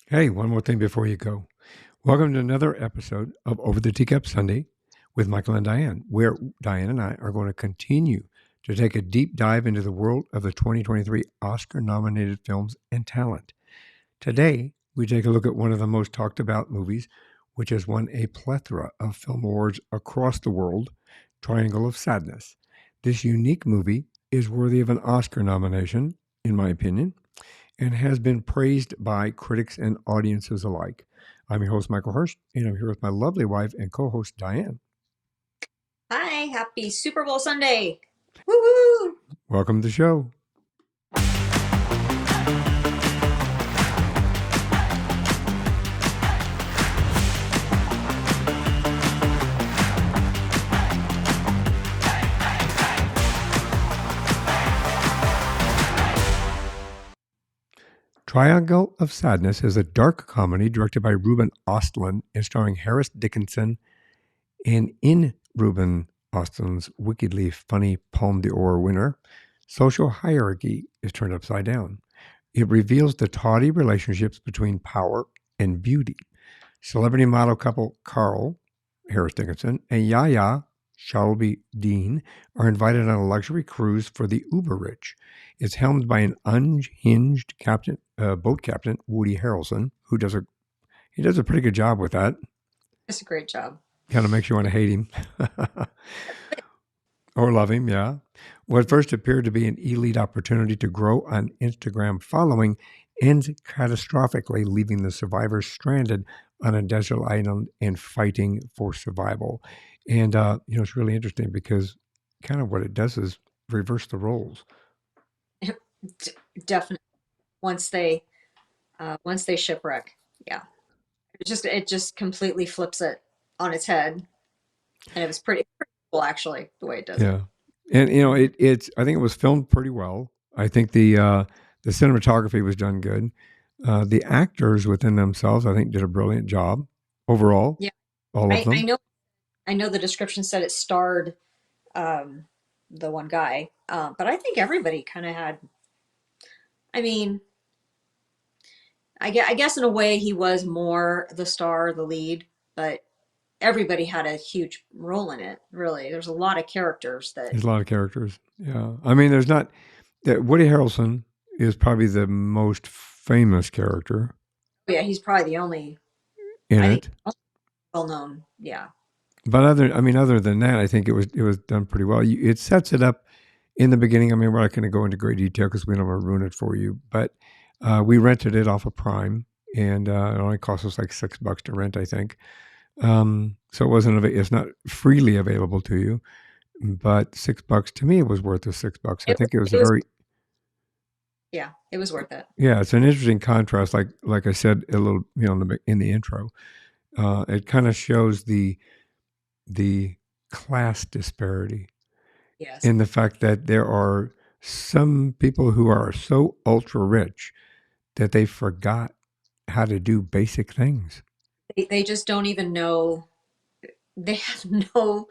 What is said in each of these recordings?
Hey, one more thing before you go. Welcome to another episode of Over the Teacup Sunday with Michael and Diane, where Diane and I are going to continue to take a deep dive into the world of the 2023 Oscar nominated films and talent. Today, we take a look at one of the most talked about movies, which has won a plethora of film awards across the world, Triangle of Sadness. This unique movie is worthy of an Oscar nomination, in my opinion, and has been praised by critics and audiences alike. I'm your host, Michael Hurst, and I'm here with my lovely wife and co-host, Diane. Hi, happy Super Bowl Sunday. Woohoo! Welcome to the show. Triangle of Sadness is a dark comedy directed by Ruben Östlund and starring Harris Dickinson. And in Ruben Östlund's wickedly funny Palme d'Or winner, social hierarchy is turned upside down. It reveals the tawdry relationships between power and beauty. Celebrity model couple Carl, Harris Dickinson, and Yaya, Charlbi Dean, are invited on a luxury cruise for the uber rich. It's helmed by an unhinged boat captain, Woody Harrelson, who does a pretty good job with that. That's a great job. Kind of makes you want to hate him. Or love him, yeah. What first appeared to be an elite opportunity to grow an Instagram following ends catastrophically, leaving the survivors stranded on a desert island and fighting for survival. And, it's really interesting because kind of what it does is reverse the roles. Definitely. Once they shipwreck, yeah, it just completely flips it on its head, and it was pretty cool actually the way it does it. Yeah. And, I think it was filmed pretty well. I think the cinematography was done good. The actors within themselves, I think, did a brilliant job overall, Yeah, all of I, I them. know I know the description said it starred um, the one guy, but I think everybody kind of had. I mean, I guess in a way he was more the star, the lead, but everybody had a huge role in it. Really, there's a lot of characters that. There's a lot of characters. Yeah. I mean, there's not that Woody Harrelson is probably the most famous character Yeah, he's probably the only. in I think it. well known. Yeah. But other than that, I think it was done pretty well. It sets it up in the beginning. I mean, we're not going to go into great detail because we don't want to ruin it for you. But we rented it off of Prime, and it only cost us like $6 to rent, I think. So it's not freely available to you, but $6 to me, it was worth the $6. I It was, think it was it a was very yeah, it was worth it. Yeah, it's an interesting contrast. Like I said a little, in the intro, it kind of shows the class disparity Yes. in the fact that there are some people who are so ultra rich that they forgot how to do basic things. They just don't even know, they have no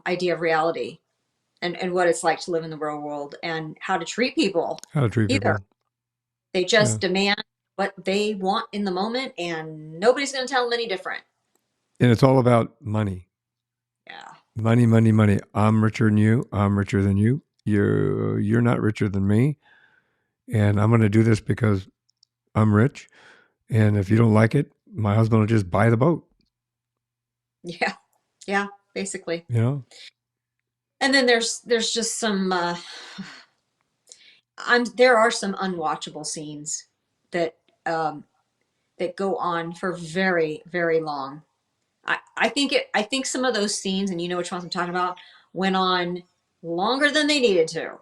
idea of reality and what it's like to live in the real world and how to treat people How to treat either. people. They Yeah, just demand what they want in the moment and nobody's going to tell them any different. and it's all about money. Yeah. Money, money, money. I'm richer than you. I'm richer than you. You're not richer than me, and I'm going to do this because I'm rich. And if you don't like it, my husband will just buy the boat. Yeah. Yeah, basically. You know, And then there's just some there are some unwatchable scenes that um that go on for very, very long. I think some of those scenes, and you know which ones I'm talking about, went on longer than they needed to.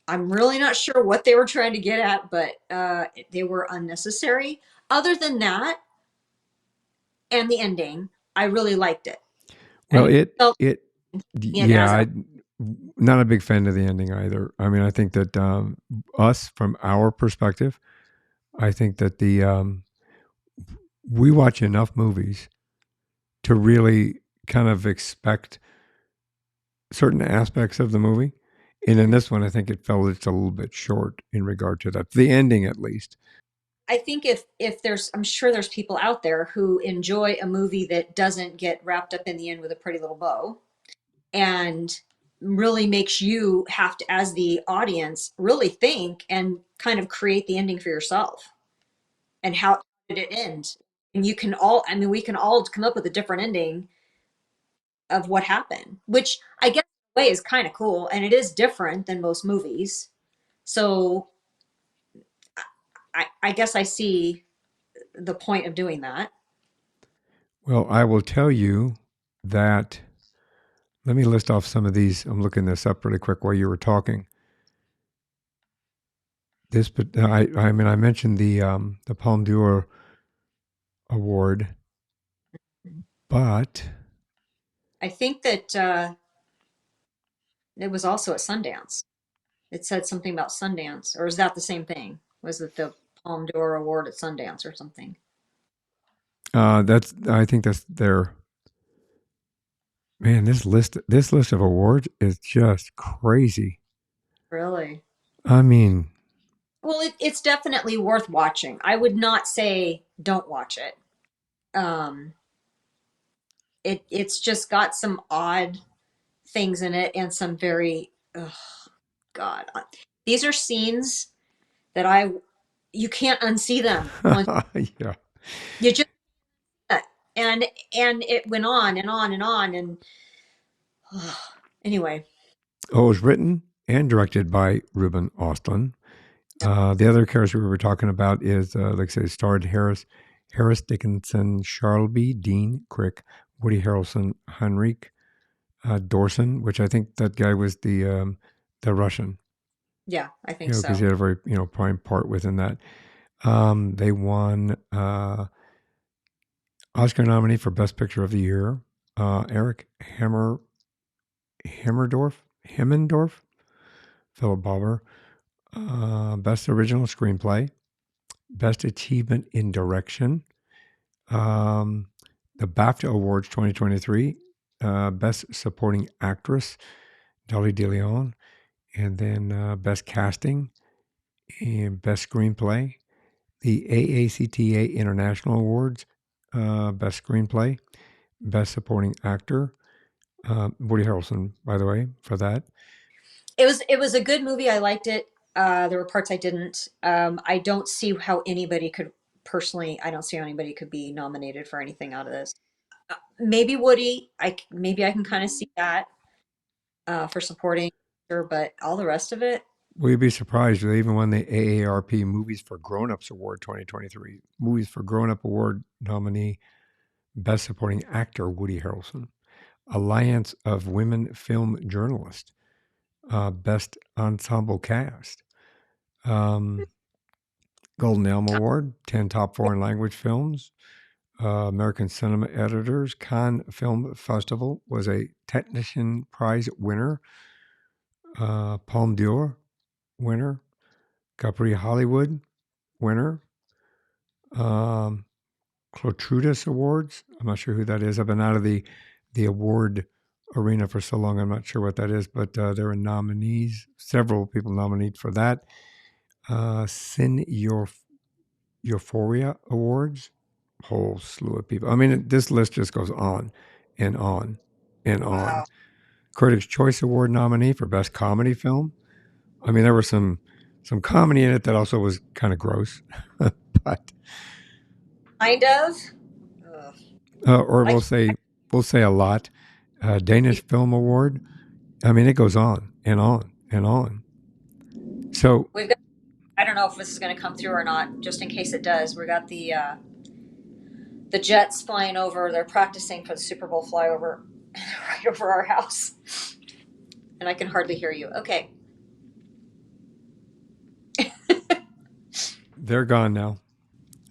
I'm really not sure what they were trying to get at, but they were unnecessary. Other than that, and the ending, I really liked it. well, I felt it yeah, as a not a big fan of the ending either. I mean, I think that us, from our perspective, I think that we watch enough movies to really kind of expect certain aspects of the movie. And in this one, I think it fell just a little bit short in regard to that. The ending, at least. I think if there's, I'm sure there's people out there who enjoy a movie that doesn't get wrapped up in the end with a pretty little bow and really makes you have to, as the audience, really think and kind of create the ending for yourself. And how did it end? And you can all, I mean, we can all come up with a different ending of what happened, which I guess in a way is kind of cool, and it is different than most movies. So I guess I see the point of doing that. Well, I will tell you that. Let me list off some of these. I'm looking this up really quick while you were talking. This, but I mean, I mentioned the Palme d'Or award, but I think that it was also at Sundance. It said something about Sundance, or is that the same thing? Was it the Palme d'Or award at Sundance or something? that's I think that's their man. This list of awards is just crazy. Really? I mean, Well, it's definitely worth watching. I would not say don't watch it. Um, it's just got some odd things in it and some very, oh God, these are scenes that you can't unsee them once yeah. you just and and it went on and on and on and anyway. Oh, it was written and directed by Ruben Östlund. The other character we were talking about is, like I say, starred Harris Dickinson, Charlbi, Dean, Kriek, Woody Harrelson, Henrik Dorsin, which I think that guy was the Russian, Yeah, I think you know, because so. he had a very prime part within that. They won Oscar nominee for Best Picture of the Year. Erik Hemmendorff, Philippe Bober, Best Original Screenplay, Best Achievement in Direction, um, the BAFTA Awards 2023, Best Supporting Actress, Dolly De Leon, and then Best Casting and Best Screenplay, the AACTA International Awards, Best Screenplay, Best Supporting Actor, Woody Harrelson, by the way, for that. It was a good movie. I liked it. There were parts I didn't. I don't see how anybody could personally. I don't see how anybody could be nominated for anything out of this. Maybe Woody. Maybe I can kind of see that for supporting, but all the rest of it. Will you be surprised? They even won the AARP Movies for Grown-Ups Award 2023. Movies for Grown-Up Award nominee, Best Supporting Actor, Woody Harrelson. Alliance of Women Film Journalists, Best Ensemble Cast. Golden Elm Award, 10 top foreign language films. American Cinema Editors, Cannes Film Festival was a Technician Prize winner. Palme d'Or winner. Capri Hollywood winner. Clotrudis Awards. I'm not sure who that is. I've been out of the award arena for so long. I'm not sure what that is, but there are nominees. Several people nominated for that. Sin Euphoria Awards. Whole slew of people. I mean, this list just goes on and on and on. Wow. Critics' Choice Award nominee for Best Comedy Film. I mean, there was some comedy in it that also was kind of gross, but Kind of. Ugh. or I we'll say a lot. Danish Film Award. I mean, it goes on and on and on. So we've got. I don't know if this is going to come through or not. Just in case it does, we got the jets flying over. They're practicing for the Super Bowl flyover right over our house, and I can hardly hear you. Okay. they're gone now.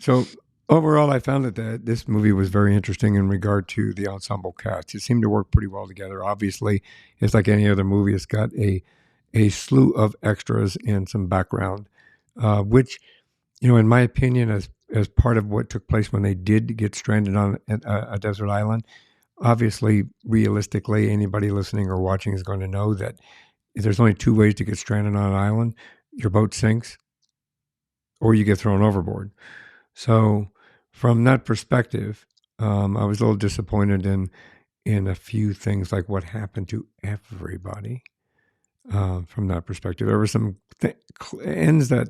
So overall, I found that this movie was very interesting in regard to the ensemble cast. It seemed to work pretty well together. Obviously, it's like any other movie. It's got a slew of extras and some background, which, in my opinion, as part of what took place when they did get stranded on a desert island. Obviously, realistically, anybody listening or watching is going to know that if there's only two ways to get stranded on an island. Your boat sinks, or you get thrown overboard. So from that perspective, I was a little disappointed in a few things, like what happened to everybody. From that perspective, there were some ends that,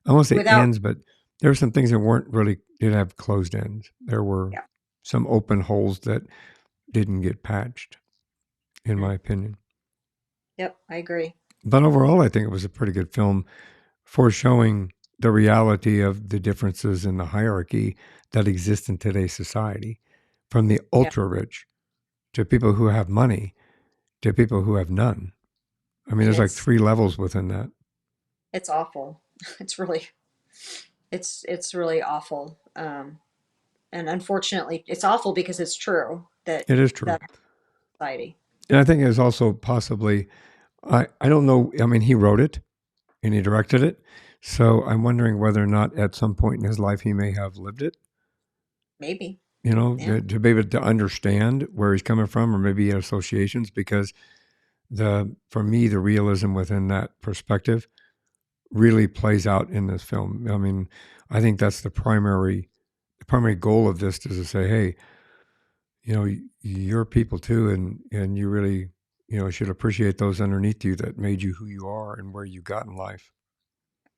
I won't say Without, ends, but there were some things that weren't really, didn't have closed ends. There were yeah, some open holes that didn't get patched, in mm, my opinion. yep, I agree. But overall, I think it was a pretty good film for showing the reality of the differences in the hierarchy that exist in today's society, from the Yeah, ultra rich to people who have money to people who have none. I mean, and there's like 3 levels within that. it's awful. It's really it's really awful. And unfortunately, it's awful because it's true that It is true. that society. And I think it's also possibly, I don't know, I mean, he wrote it and he directed it. So I'm wondering whether or not at some point in his life he may have lived it, Maybe. Yeah. to be able to understand where he's coming from, or maybe associations, because for me, the realism within that perspective really plays out in this film. I mean, I think that's the primary goal of this is to say, hey, you're people too, and you really, should appreciate those underneath you that made you who you are and where you got in life.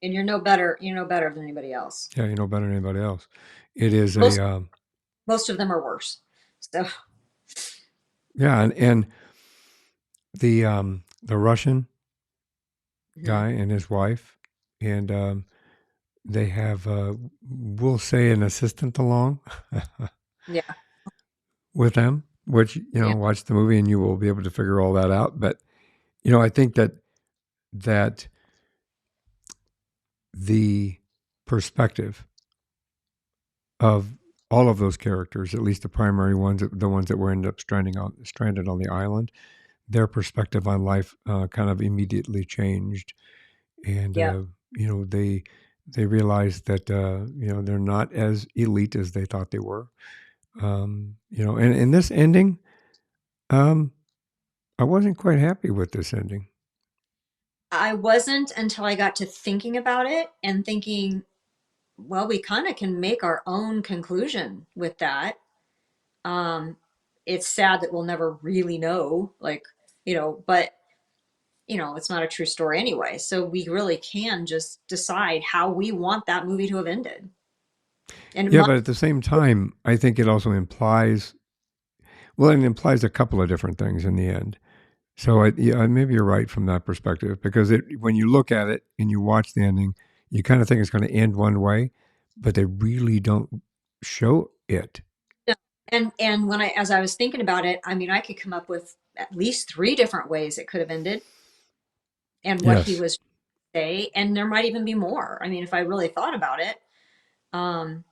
And you're no better than anybody else. Yeah, you know better than anybody else. It is a Most most of them are worse. So yeah, and the Russian mhm. guy and his wife, and they have, we'll say, an assistant along Yeah. with them, which, Yeah. watch the movie and you will be able to figure all that out. But I think that the perspective of all of those characters, at least the primary ones, the ones that were ended up stranded on the island, their perspective on life kind of immediately changed, and Yeah. they realized that they're not as elite as they thought they were. And in this ending, um, I wasn't quite happy with this ending. I wasn't until I got to thinking about it and thinking, well, we kind of can make our own conclusion with that. Um, it's sad that we'll never really know, like, but it's not a true story anyway. So we really can just decide how we want that movie to have ended. And it Yeah, must, but at the same time, I think it also implies, well, it implies a couple of different things in the end. So yeah, maybe you're right from that perspective, because when you look at it and you watch the ending, you kind of think it's going to end one way, but they really don't show it. and as I was thinking about it, I mean, I could come up with at least three different ways it could have ended and what he Yes. was say, and there might even be more. I mean, if I really thought about it, um,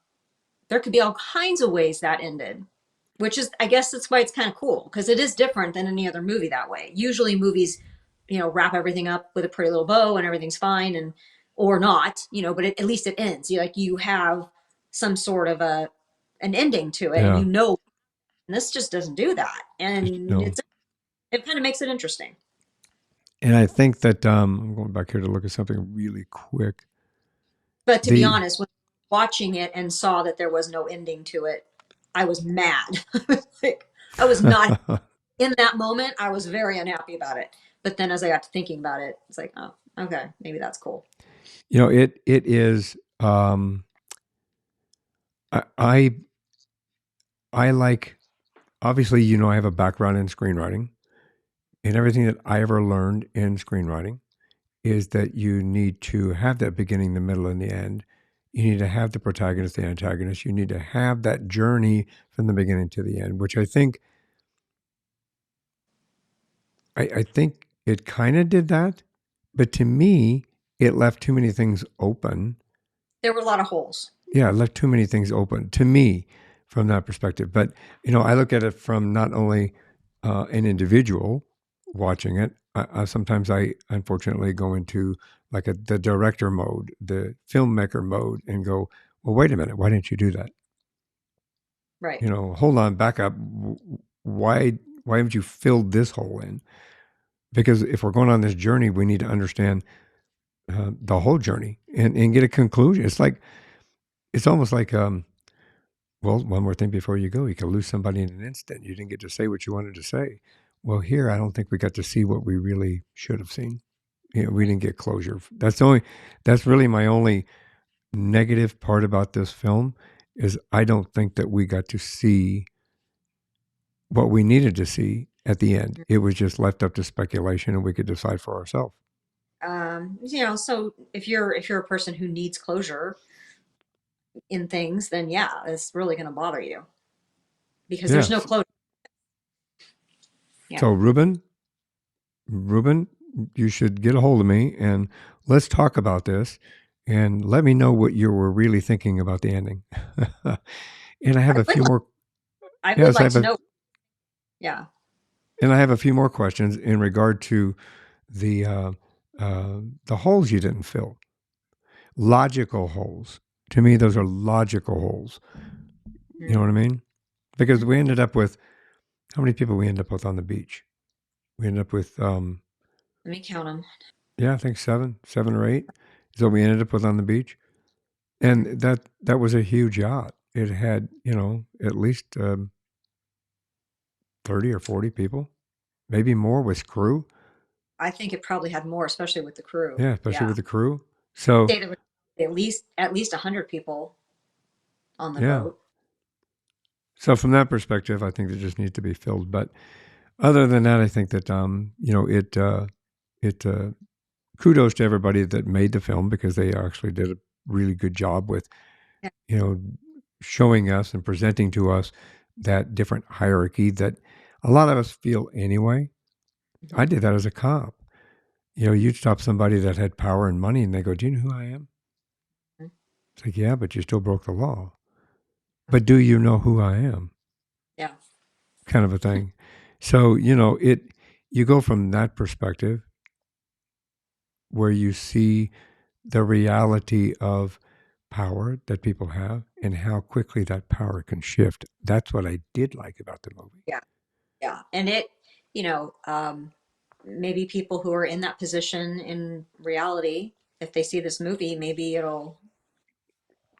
there could be all kinds of ways that ended, which is, I guess that's why it's kind of cool because it is different than any other movie that way. Usually movies, wrap everything up with a pretty little bow and everything's fine and or not, but at least it ends. You have some sort of an ending to it, and Yeah. and this just doesn't do that, and No. it kind of makes it interesting. And I think that I'm going back here to look at something really quick. But to be The honest, when watching it and saw that there was no ending to it, I was mad. Like, I was not in that moment. I was very unhappy about it. But then as I got to thinking about it, it's like, oh, okay, maybe that's cool. it is. I I like, obviously, I have a background in screenwriting, and everything that I ever learned in screenwriting is that you need to have that beginning, the middle, and the end. You need to have the protagonist, the antagonist. You need to have that journey from the beginning to the end, which I think it kind of did that, but to me, it left too many things open. There were a lot of holes. Yeah, it left too many things open to me from that perspective. But I look at it from not only an individual watching it. Sometimes I unfortunately go into like the director mode, the filmmaker mode, and go, "Well, wait a minute, why didn't you do that? Right. Hold on, back up. Why haven't you filled this hole in? Because if we're going on this journey, we need to understand the whole journey, and get a conclusion. It's almost like well, one more thing before you go. You could lose somebody in an instant. You didn't get to say what you wanted to say. Well, here I don't think we got to see what we really should have seen. We didn't get closure. That's really my only negative part about this film is I don't think that we got to see what we needed to see at the end. It was just left up to speculation, and we could decide for ourselves. So if you're a person who needs closure in things, then yeah, it's really going to bother you because there's no Yes. closure. Yeah. So Ruben, you should get a hold of me and let's talk about this and let me know what you were really thinking about the ending. And I have I a would few like, more. I would Yes, I like have to a, know. Yeah. and I have a few more questions in regard to the uh, the holes you didn't fill. Logical holes. To me, those are logical holes. You know what I mean? Because we ended up with how many people we end up with on the beach? We ended up with Let me count them. yeah, I think seven or eight. Is what we ended up with on the beach, and that was a huge yacht. It had at least 30 or 40 people, maybe more with crew. I think it probably had more, especially with the crew. Yeah, especially Yeah. with the crew. So Say there was at least 100 people on the yeah, boat. so from that perspective, I think it just needs to be filled. But other than that, I think that it kudos to everybody that made the film because they actually did a really good job with Yeah. you know showing us and presenting to us that different hierarchy that a lot of us feel anyway. I Mhm. did that as a cop. You'd stop somebody that had power and money and they go, "Do you know who I am?" Mhm. It's like, "Yeah, but you still broke the law." But do you know who I am? Yeah. Kind of a thing. So, you go from that perspective where you see the reality of power that people have and how quickly that power can shift. That's what I did like about the movie. Yeah. Yeah. And you know, um, maybe people who are in that position in reality, if they see this movie, maybe it'll,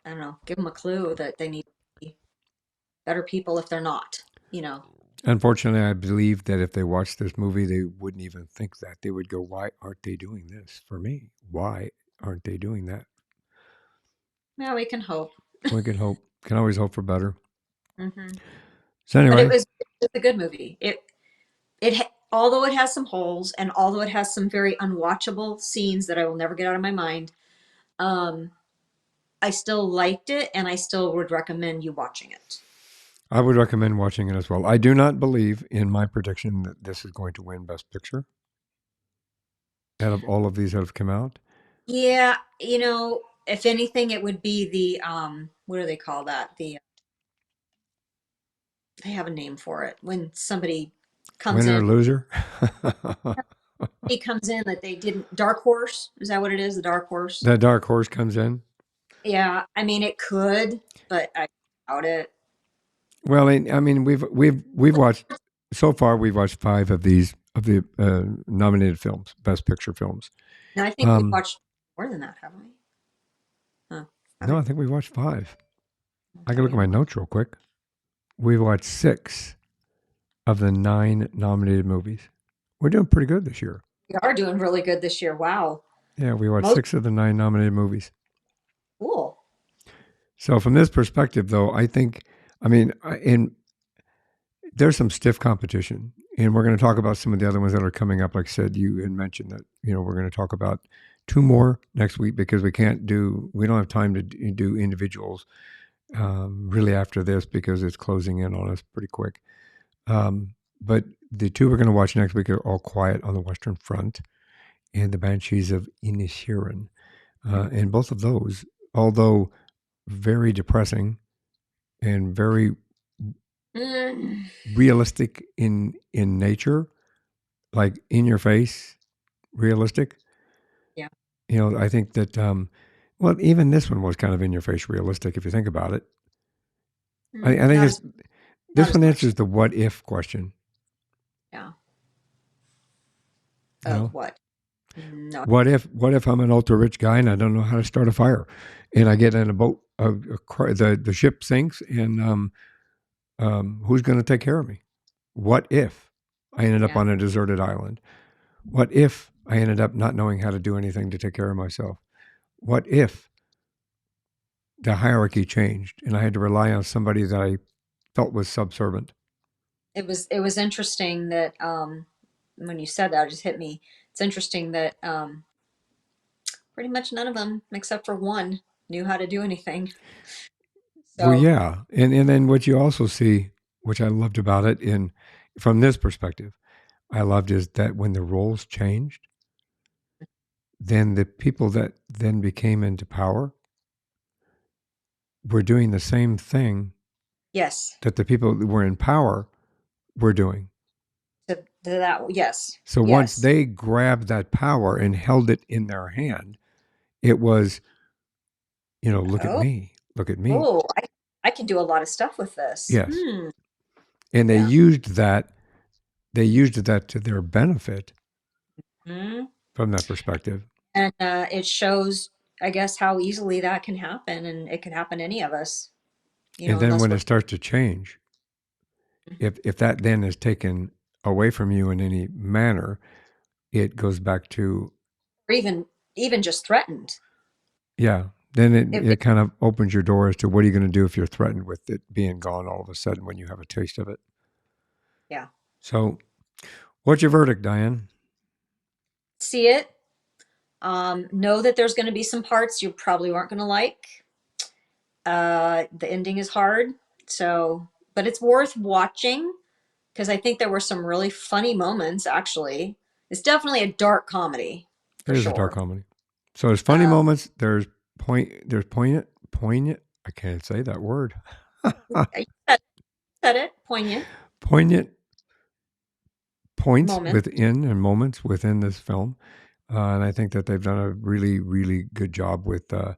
I don't know, give them a clue that they need to be better people if they're not, you know. Unfortunately, I believe that if they watched this movie, they wouldn't even think that. They would go, "Why aren't they doing this for me? Why aren't they doing that?" Yeah, we can hope. We can hope, can always hope for better. Hmm. So But anyway, it's a good movie. Although it has some holes and although it has some very unwatchable scenes that I will never get out of my mind, um, I still liked it and I still would recommend you watching it. I would recommend watching it as well. I do not believe in my prediction that this is going to win Best Picture out of all of these that have come out. Yeah, if anything, it would be the what do they call that? They have a name for it when somebody comes Winner in. or loser? He comes in that they didn't. Dark Horse, is that what it is? The Dark Horse. That dark horse comes in. Yeah, I mean it could, but I doubt it. Well, I mean, we've watched so far. We've watched five of these of the nominated films, Best Picture films. And I think we've Um, watched more than that, haven't we? Huh. no, I think we watched five. I'll I can tell look at you my what. notes real quick. We've watched six of the nine nominated movies. We're doing pretty good this year. We are doing really good this year. Wow. Yeah, we watched Most six of the nine nominated movies. cool. So from this perspective, though, I think, I mean, there's some stiff competition, and we're going to talk about some of the other ones that are coming up. Like I said, you had mentioned that we're going to talk about two more next week because we don't have time to do individuals really after this because it's closing in on us pretty quick. But the two we're going to watch next week are All Quiet on the Western Front and The Banshees of Inisherin. And both of those, although very depressing and very Mm, realistic in nature, like in your face, realistic. yeah. I think that well, even this one was kind of in your face realistic if you think about it. I think Not as not this as one much. answers the what if question. Yeah. You Of know, what? No. What if I'm an ultra rich guy and I don't know how to start a fire, and I get in a boat, the ship sinks, and who's going to take care of me? What if I ended up on a deserted island? What if I ended up not knowing how to do anything to take care of myself? What if the hierarchy changed and I had to rely on somebody that I felt was subservient? It was interesting that when you said that, it just hit me. It's interesting that pretty much none of them, except for one, knew how to do anything. Well, So yeah, and then what you also see, which I loved about it, from this perspective, I loved is that when the roles changed, then the people that then became into power were doing the same thing yes, that the people that were in power were doing. to that, yes, So once yes. they grabbed that power and held it in their hand, it was, look at me, look at me. Oh, I can do a lot of stuff with this. Yes. And they Yeah. used that to their benefit from that perspective. And it shows, I guess, how easily that can happen, and it can happen to any of us. And then when it starts to change, if that then is taken away from you in any manner, it goes back to, or even just threatened. yeah. Then it kind of opens your door as to what are you going to do if you're threatened with it being gone all of a sudden when you have a taste of it. Yeah. So, what's your verdict, Diane? See it. Know that there's going to be some parts you probably aren't going to like. The ending is hard, but it's worth watching because I think there were some really funny moments. Actually, it's definitely a dark comedy. It is a dark comedy. So there's funny moments. There's poignant. I can't say that word. Said it. Poignant points moment. within and moments within this film, and I think that they've done a really, really good job with the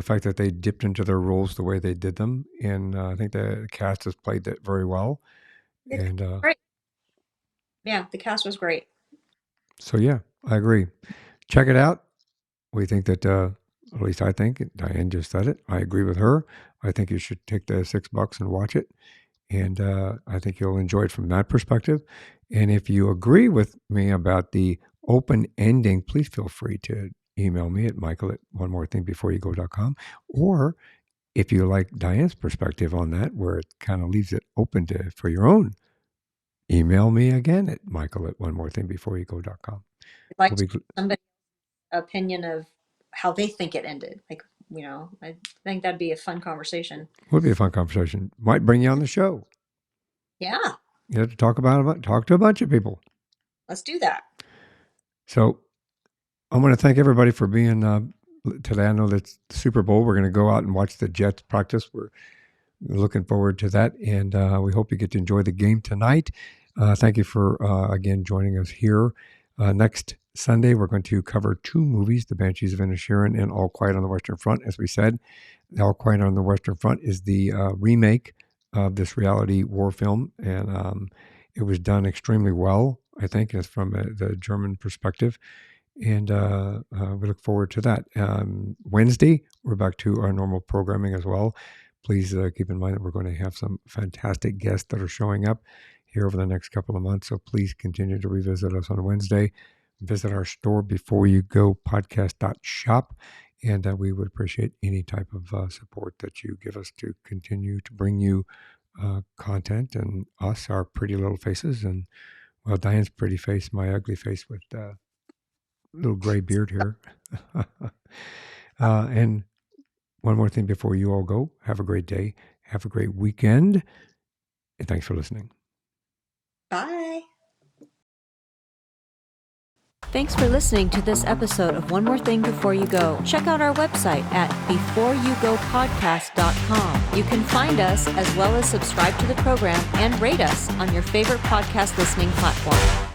fact that they dipped into their roles the way they did them, and I think the cast has played that very well. And great. Yeah, the cast was great. So yeah, I agree. Check it out. We think that, at least I think, Diane just said it. I agree with her. I think you should take the $6 and watch it. And I think you'll enjoy it from that perspective. And if you agree with me about the open ending, please feel free to email me at michael@onemorethingbeforeyougo.com. Or if you like Diane's perspective on that, where it kind of leaves it open for your own, email me again at michael@onemorethingbeforeyougo.com. Like somebody's opinion of how they think it ended. Like, I think that'd be a fun conversation. Would be a fun conversation. Might bring you on the show. Yeah. You have to talk to a bunch of people. Let's do that. So I want to thank everybody for being today. I know that's the Super Bowl. We're going to go out and watch the Jets practice. We're looking forward to that. And we hope you get to enjoy the game tonight. Thank you for, again, joining us here. Next Sunday, we're going to cover 2 movies, The Banshees of Inisherin and All Quiet on the Western Front. As we said, All Quiet on the Western Front is the remake of this reality war film, and it was done extremely well, I think, as from the German perspective. And we look forward to that. Wednesday, we're back to our normal programming as well. Please keep in mind that we're going to have some fantastic guests that are showing up here over the next couple of months. So please continue to revisit us on Wednesday. Visit our store before you go, podcast.shop. And we would appreciate any type of support that you give us to continue to bring you content and us, our pretty little faces. And, well, Diane's pretty face, my ugly face with little gray beard here. And one more thing before you all go. Have a great day. Have a great weekend. And thanks for listening. Bye. Thanks for listening to this episode of One More Thing Before You Go. Check out our website at beforeyougopodcast.com. You can find us as well as subscribe to the program and rate us on your favorite podcast listening platform.